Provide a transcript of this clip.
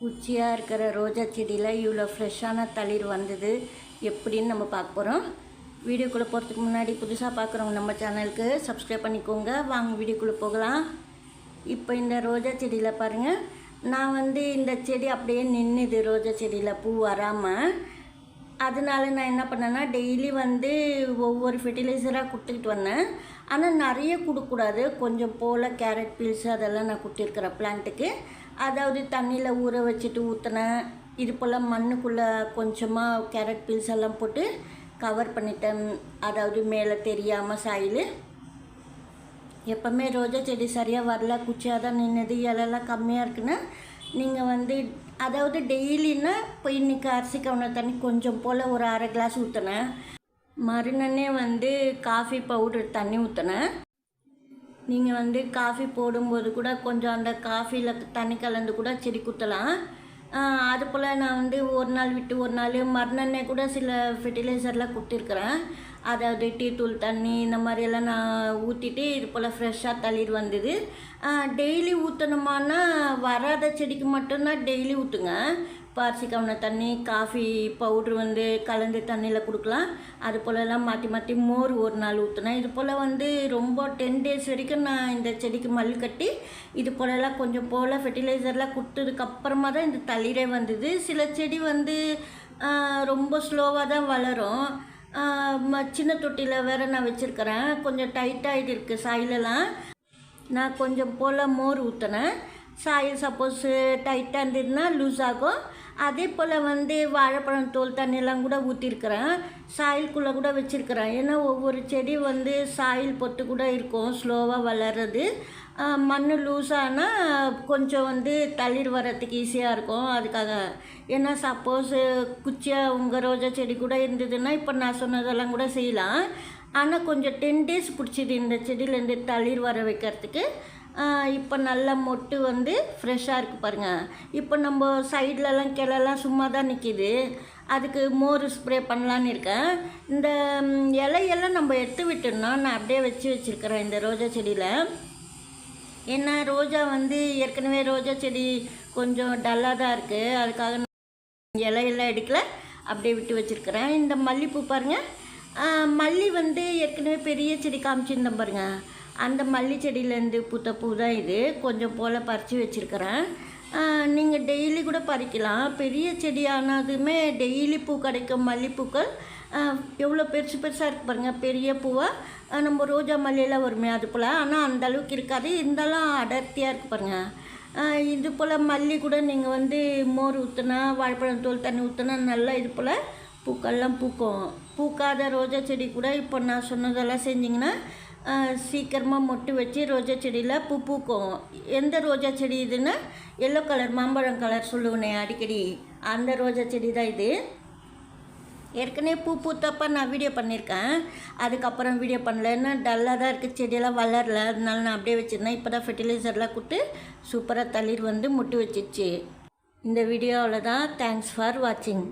குச்சியாக இருக்கிற ரோஜா செடியில் இவ்வளோ ஃப்ரெஷ்ஷான தளிர் வந்தது எப்படின்னு நம்ம பார்க்க போகிறோம். வீடியோக்குள்ளே போகிறதுக்கு முன்னாடி புதுசாக பார்க்குறவங்க நம்ம சேனலுக்கு சப்ஸ்கிரைப் பண்ணிக்கோங்க. வாங்க வீடியோக்குள்ளே போகலாம். இப்போ இந்த ரோஜா செடியில் பாருங்கள், நான் இந்த செடி அப்படியே நின்றுது ரோஜா செடியில் பூ வராமல். அதனால நான் என்ன பண்ணேன்னா, டெய்லி ஒவ்வொரு ஃபெர்டிலைசராக கொடுத்துக்கிட்டு வந்தேன். ஆனால் நிறைய கொடுக்கக்கூடாது, கொஞ்சம் போல் கேரட் பீல்ஸு அதெல்லாம் நான் கொடுத்துருக்குறேன் பிளான்ட்டுக்கு. அதாவது தண்ணியில் ஊற வச்சுட்டு ஊற்றினேன். இது போல் மண்ணுக்குள்ளே கொஞ்சமாக கேரட் பீல்ஸ் எல்லாம் போட்டு கவர் பண்ணிட்டேன். அதாவது மேலே தெரியாமல் சாயில். எப்போவுமே ரோஜா செடி சரியாக வரல, குச்சியாக தான் நின்றுது, இலெல்லாம் கம்மியாக இருக்குன்னா நீங்கள் அதாவது டெய்லின்னா இப்போ இன்றைக்கி அரிசி கவுன தண்ணி கொஞ்சம் போல் ஒரு அரை கிளாஸ் ஊற்றினேன். மறுநாளே காஃபி பவுடர் தண்ணி ஊற்றினேன். நீங்கள் காஃபி போடும்போது கூட கொஞ்சம் அந்த காஃபியில் தண்ணி கலந்து கூட செடி குத்தலாம். அது போல் நான் ஒரு நாள் விட்டு ஒரு நாள் மறுநாளே கூட சில ஃபெர்டிலைசர்லாம் கொடுத்துருக்குறேன். அதாவது டீ தூள் தண்ணி இந்த மாதிரியெல்லாம் நான் ஊற்றிட்டு இது போல் ஃப்ரெஷ்ஷாக தளிர் வந்தது. டெய்லி ஊற்றணுமானா வராத செடிக்கு மட்டும்தான் டெய்லி ஊற்றுங்க. அரிசி கவுன தண்ணி காஃபி பவுட்ரு கலந்து தண்ணியில் கொடுக்கலாம். அது போலலாம் மாற்றி மாற்றி மோர் ஒரு நாள் ஊற்றினேன். இது போல் ரொம்ப 10 days வரைக்கும் நான் இந்த செடிக்கு மல் கட்டி இது போலலாம் கொஞ்சம் போல் ஃபெர்டிலைசர்லாம் கொடுத்ததுக்கப்புறமா தான் இந்த தளிரே வந்தது. சில செடி ரொம்ப ஸ்லோவாக தான் வளரும். சின்ன தொட்டியில் வேறு நான் வச்சுருக்கிறேன். கொஞ்சம் டைட்டாகிட்டு இருக்குது சாயிலெல்லாம். நான் கொஞ்சம் போல் மோர் ஊற்றினேன். சாயில் சப்போஸ் டைட்டாக இருந்ததுன்னா லூஸ் ஆகும். அதே போல் வாழைப்பழம் தோல் தண்ணியெல்லாம் கூட ஊற்றிருக்கிறேன். சாயில்குள்ளே கூட வச்சுருக்கிறேன். ஏன்னா ஒவ்வொரு செடி சாயில் பொத்து கூட இருக்கும், ஸ்லோவாக வளர்றது. மண் லூஸானால் கொஞ்சம் தளிர் வரத்துக்கு ஈஸியாக இருக்கும். அதுக்காக ஏன்னா சப்போஸ் குச்சியாக உங்கள் ரோஜா செடி கூட இருந்ததுன்னா இப்போ நான் சொன்னதெல்லாம் கூட செய்யலாம். ஆனால் கொஞ்சம் 10 days பிடிச்சிது இந்த செடியிலேருந்து தளிர் வர வைக்கிறதுக்கு. இப்போ நல்லா மொட்டு ஃப்ரெஷ்ஷாக இருக்குது பாருங்கள். இப்போ நம்ம சைட்லலாம் கிளெல்லாம் சும்மா தான் நிற்கிது. அதுக்கு மோர் ஸ்ப்ரே பண்ணலான்னு இருக்கேன். இந்த இலையெல்லாம் நம்ம எடுத்து விட்டோம்னா நான் அப்படியே வச்சுருக்கிறேன் இந்த ரோஜா செடியில். ஏன்னா ரோஜா ஏற்கனவே ரோஜா செடி கொஞ்சம் டல்லாக தான் இருக்குது. அதுக்காக இலையெல்லாம் எடுக்கல, அப்படியே விட்டு வச்சுருக்கிறேன். இந்த மல்லிப்பூ பாருங்கள், மல்லி ஏற்கனவே பெரிய செடி காமிச்சிருந்தேன் பாருங்கள். அந்த மல்லி செடியிலேருந்து பூத்த பூ தான் இது. கொஞ்சம் போல் பறித்து வச்சுருக்கிறேன். நீங்கள் டெய்லி கூட பறிக்கலாம். பெரிய செடி ஆனதுமே டெய்லி பூ கிடைக்கும் மல்லிப்பூக்கள். எவ்வளோ பெருசு பெருசாக இருக்குது பாருங்கள். பெரிய பூவாக நம்ம ரோஜா மல்லியெல்லாம் வருமே அது போல். ஆனால் அந்தளவுக்கு இருக்காது, இருந்தாலும் அடர்த்தியாக இருக்குது பாருங்கள். இது போல் மல்லி கூட நீங்கள் மோர் ஊற்றினா வாழைப்பழம் தோல் தண்ணி ஊற்றினா நல்லா இது போல் பூக்கள்லாம் பூக்கும். பூக்காத ரோஜா செடி கூட இப்போ நான் சொன்னதெல்லாம் செஞ்சிங்கன்னா சீக்கிரமாக மொட்டு வச்சு ரோஜா செடியில் பூ பூக்கும். எந்த ரோஜா செடி இதுன்னா எல்லோ கலர் மாம்பழம் கலர் சொல்லுவேனே அடிக்கடி, அந்த ரோஜா செடி தான் இது. ஏற்கனவே பூ பூத்தப்போ நான் வீடியோ பண்ணியிருக்கேன். அதுக்கப்புறம் வீடியோ பண்ணலன்னா டல்லாக தான் இருக்குது, செடியெல்லாம் வளரல. அதனால நான் அப்படியே வச்சுருந்தேன். இப்போ தான் ஃபெர்டிலைசர்லாம் கொடுத்து சூப்பராக தளிர் முட்டு வச்சிடுச்சு. இந்த வீடியோ அவ்வளோதான். தேங்க்ஸ் ஃபார் வாட்சிங்.